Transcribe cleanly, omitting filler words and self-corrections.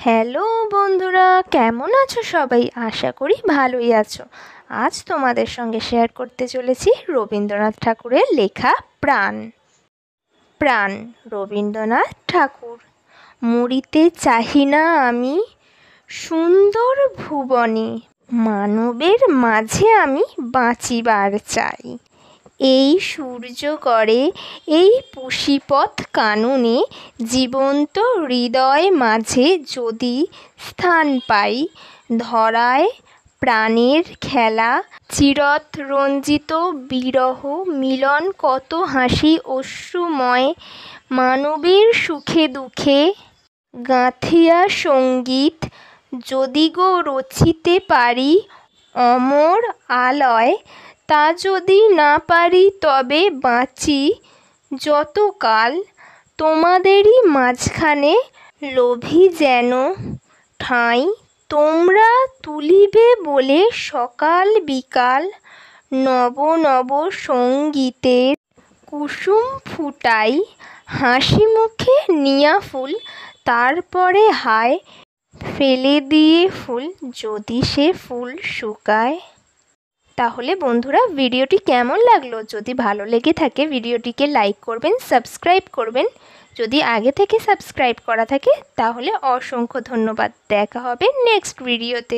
Hello বন্ধুরা, কেমন আছো সবাই? আশা করি ভালোই আছো। আজ তোমাদের সঙ্গে শেয়ার করতে চলেছি রবীন্দ্রনাথ ঠাকুরের লেখা প্রাণ। প্রাণ রবীন্দ্রনাথ ঠাকুর। মরিতে চাহি না আমি সুন্দর ভুবনে, মানবের মাঝে আমি বাঁচিবার চাই। এই সূর্যগড়ে এই পুষিপথ কাননে, জীবন্ত হৃদয় মাঝে যদি স্থান পাই, ধরায় প্রাণের খেলা চিরত রঞ্জিত বিরহ মিলন কত হাসি অশ্রুময়, মানবের সুখে দুঃখে গাঁথিয়া সঙ্গীত যদি গো রচিতে পারি অমর আলয়, তা যদি না পারি তবে বাঁচি যতকাল তোমাদেরই মাঝখানে, লোভী যেন ঠাঁই তোমরা তুলিবে বলে সকাল বিকাল, নব নব সঙ্গীতের কুসুম ফুটাই, হাসি মুখে নিয়া ফুল তারপরে হায় ফেলে দিয়ে ফুল যদি সে ফুল শুকায়। তাহলে বন্ধুরা, ভিডিওটি কেমন লাগলো? যদি ভালো লেগে থাকে ভিডিওটিকে লাইক করবেন, সাবস্ক্রাইব করবেন। যদি আগে থেকে সাবস্ক্রাইব করা থাকে তাহলে অসংখ্য ধন্যবাদ। দেখা হবে নেক্সট ভিডিওতে।